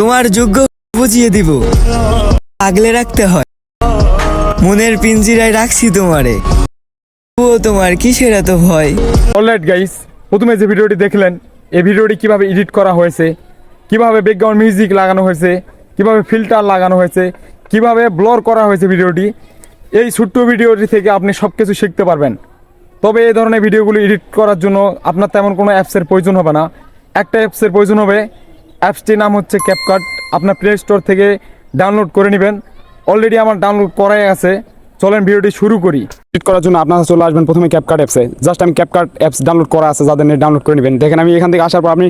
তোমার যোগ্য বুঝিয়ে দিব, আগলে রাখতে হয়, মনের পিঞ্জিরায় রাখছি তোমারে, ও তোমার কিসের এত ভয়। অলরাইট গাইস, প্রথমে যে ভিডিওটি দেখলেন, এই ভিডিওটি কিভাবে এডিট করা হয়েছে, কিভাবে ব্যাকগ্রাউন্ড মিউজিক লাগানো হয়েছে, কিভাবে ফিল্টার লাগানো হয়েছে, কিভাবে ব্লর করা হয়েছে ভিডিওটি, এই ছোট্ট ভিডিওটি থেকে আপনি সব কিছু শিখতে পারবেন। তবে এই ধরনের ভিডিওগুলো এডিট করার জন্য আপনার তেমন কোনো অ্যাপসের প্রয়োজন হবে না। একটা অ্যাপসের প্রয়োজন হবে, অ্যাপসটির নাম হচ্ছে ক্যাপকাট। আপনার প্লে স্টোর থেকে ডাউনলোড করে নেবেন। অলরেডি আমার ডাউনলোড করাই আছে। চলেন ভিডিওটি শুরু করি। এডিট করার জন্য আপনারা চলে আসবেন প্রথমে ক্যাপকাট অ্যাপসে। জাস্ট আমি ক্যাপকাট অ্যাপস ডাউনলোড করা আছে, যাদের নেট ডাউনলোড করে নেবেন। দেখেন আমি এখান থেকে আসার পর আপনি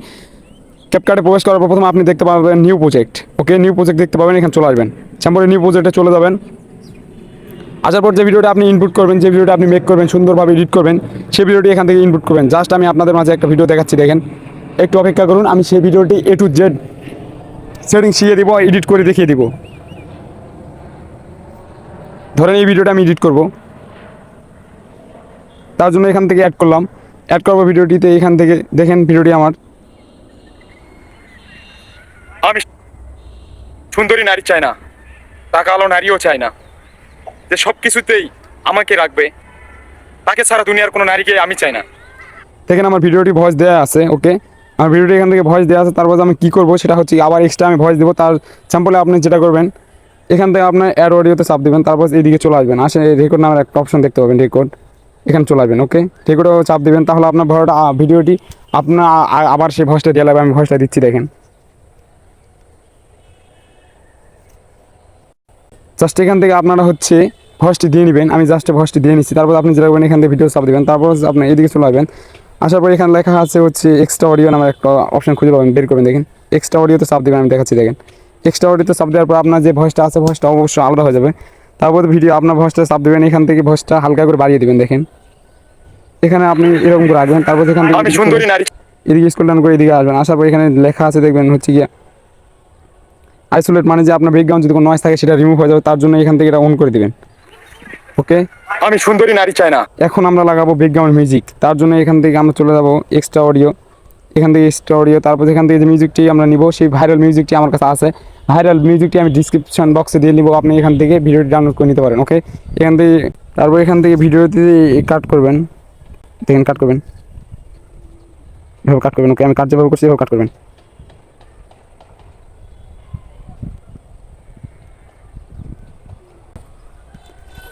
ক্যাপকাটে প্রবেশ করার পর প্রথমে আপনি দেখতে পাবেন নিউ প্রজেক্ট। ওকে, নিউ প্রজেক্ট দেখতে পাবেন, এখানে চলে আসবেন। সামনে নিউ প্রজেক্টে চলে যাবেন। আসার পর যে ভিডিওটা আপনি ইনপুট করবেন, যে ভিডিওটা আপনি মেক করবেন, সুন্দরভাবে এডিট করবেন, সেই ভিডিওটি এখান থেকে ইনপুট করবেন। জাস্ট আমি আপনাদের মাঝে একটা ভিডিও দেখাচ্ছি, দেখেন, একটু অপেক্ষা করুন। আমি সেই ভিডিওটি A to Z সেটিং শিখিয়ে দিব, এডিট করে দেখিয়ে দিব। ধরেন এই ভিডিওটা আমি এডিট করব, তার জন্য এখান থেকে অ্যাড করলাম। অ্যাড করবো ভিডিওটিতে, এখান থেকে দেখেন ভিডিওটি আমার। আমি সুন্দরী নারী চাই না, টাকা আলো নারীও চাই না, যে সব কিছুতেই আমাকে রাখবে, তাকে ছাড়া দুনিয়ার কোনো নারীকে আমি চাই না। দেখেন আমার ভিডিওটি ভয়েস দেওয়া আছে। ওকে, আমার ভিডিওটি এখান থেকে ভয়েস দেওয়া আছে। তারপর আমি কী করবো সেটা হচ্ছে আবার এক্সট্রা আমি ভয়েস দেবো। তার স্যাম্পলে আপনি যেটা করবেন, এখান থেকে আপনার অ্যাড অডিওতে চাপ দেবেন। তারপর এইদিকে চলে আসবেন। আসে রেকর্ড নামের একটা অপশন দেখতে পাবেন, রেকর্ড, এখানে চলে আসবেন। ওকে, রেকর্ডে চাপ দেবেন। তাহলে আপনার ভিডিওটি আপনার আবার সেই ভয়েসটা দিয়ে লাগবে। আমি ভয়েসটা দিচ্ছি, দেখেন। জাস্ট এখান থেকে আপনারা হচ্ছে ভয়েসটি দিয়ে নেবেন। আমি জাস্ট ভয়েসটি দিয়ে নিচ্ছি। তারপর আপনি যেটা করবেন, এখান থেকে ভিডিও চাপ দেবেন। তারপর আপনি এদিকে চলে আসবেন। আসার পর এখানে লেখা আছে হচ্ছে এক্সট্রা অডিও নামের একটা অপশন খুঁজে পাবেন, বের করবেন। দেখেন এক্সট্রা অডিওতে চাপ দেবেন, আমি দেখাচ্ছি, দেখেন। এক্সট্রা অডিওতে চাপ দেওয়ার পর আপনার যে ভয়েসটা আছে, ভয়েসটা অবশ্যই আলাদা হয়ে যাবে। তারপর ভিডিও আপনার ভয়েসটা চাপ দেবেন, এখান থেকে ভয়েসটা হালকা করে বাড়িয়ে দেবেন। দেখেন এখানে আপনি এরকম করে আসবেন। তারপর এখান থেকে এদিকে স্ক্রল ডাউন করে এদিকে আসবেন। আসার পর এখানে লেখা আছে, দেখবেন হচ্ছে গিয়ে আইসোলেট, মানে যে আপনার ব্যাকগ্রাউন্ড যদি কোনো নয়েজ থাকে সেটা রিমুভ হয়ে যাবে। তার জন্য এখান থেকে এটা অন করে দিবেন। ওকে, আমি সুন্দরী নারী চাই না। এখন আমরা লাগাবো ব্যাকগ্রাউন্ড মিউজিক। তার জন্য এখান থেকে আমরা চলে যাবো এক্সট্রা অডিও, এখান থেকে এক্সট্রা অডিও। তারপর এখান থেকে যে মিউজিকটি আমরা নিব, সেই ভাইরাল মিউজিকটি আমার কাছে আছে। ভাইরাল মিউজিকটি আমি ডিসক্রিপশন বক্সে দিয়ে নিব, আপনি এখান থেকে ভিডিওটি ডাউনলোড করে নিতে পারেন। ওকে, এখান থেকে তারপর এখান থেকে ভিডিওটি কাট করবেন। দেখেন কাট করবেন, এভাবে কাট করবেন। ওকে, আমি কাট যেভাবে করছি এভাবে কাট করবেন।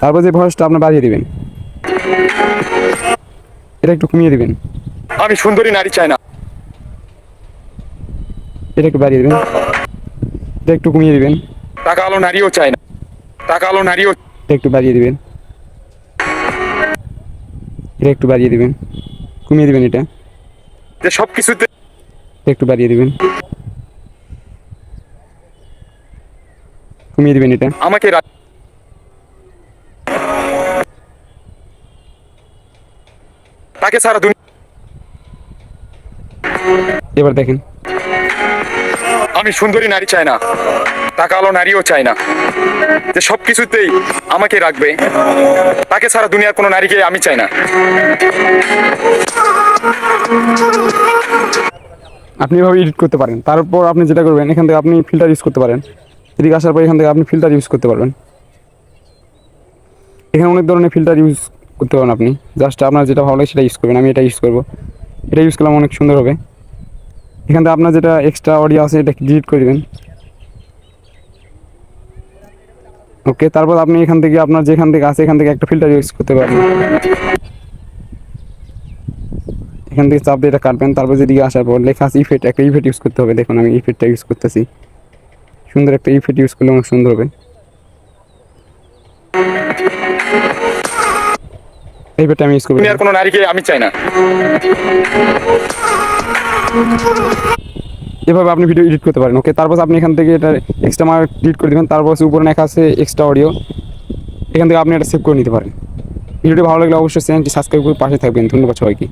তারপর যে ভয়েসটা আপনি বাড়িয়ে দিবেন, এটা একটু কমিয়ে দিবেন। আমি সুন্দরী নারী চাই না, এটা একটু বাড়িয়ে দিবেন। এটা একটু কমিয়ে দিবেন। টাকা আলো নারীও চাই না, টাকা আলো নারীও, এটা একটু বাড়িয়ে দিবেন। এটা একটু বাড়িয়ে দিবেন, কমিয়ে দিবেন। এটা যে সব কিছুতে একটু বাড়িয়ে দিবেন, কমিয়ে দিবেন। এটা আমাকে তাকে ছাড়া দুনিয়া। এবার দেখেন, আমি সুন্দরী নারী চাই না, টাকা আলো নারীও চাই না, যে সব কিছুতেই আমাকে রাখবে, তাকে ছাড়া দুনিয়ার কোনো নারীকে আমি চাই না। আপনি এভাবে এডিট করতে পারেন। তারপর আপনি যেটা করবেন, এখান থেকে আপনি ফিল্টার ইউজ করতে পারেন। এদিকে আসার পর এখান থেকে আপনি ফিল্টার ইউজ করতে পারবেন। এখানে অনেক ধরনের ফিল্টার ইউজ করতে পারেন আপনি। জাস্ট আপনার যেটা ভালো লাগে সেটা ইউজ করবেন। আমি এটা ইউজ করবো, এটা ইউজ করলাম, অনেক সুন্দর হবে। এখান থেকে আপনার যেটা এক্সট্রা অডিও আছে এটা ডিলিট করে দেবেন। ওকে, তারপর আপনি এখান থেকে আপনার যেখান থেকে আছে এখান থেকে একটা ফিল্টার ইউজ করতে পারবেন। এখান থেকে চাপ দিয়ে এটা কাটবেন। তারপর যেদিকে আসার পর লেখা আছে ইফেক্ট, একটা ইফেক্ট ইউজ করতে হবে। দেখুন আমি ইফেক্টটা ইউজ করতেছি। সুন্দর একটা ইফেক্ট ইউজ করলে অনেক সুন্দর হবে। ইফেক্ট আমি ইউজ করব, আর কোনো নারীকে আমি চাই না। এভাবে আপনি ভিডিও এডিট করতে পারেন। ওকে, তারপর আপনি এখান থেকে এটা এক্সট্রা মার্ক ডিলিট করে দেবেন। তারপর উপরে লেখা আছে এক্সট্রা অডিও, এখান থেকে আপনি এটা সেভ করে নিতে পারেন। ভিডিওটি ভালো লাগলে অবশ্যই চ্যানেলটি সাবস্ক্রাইব করে পাশে থাকবেন। ধন্যবাদ সবাইকে।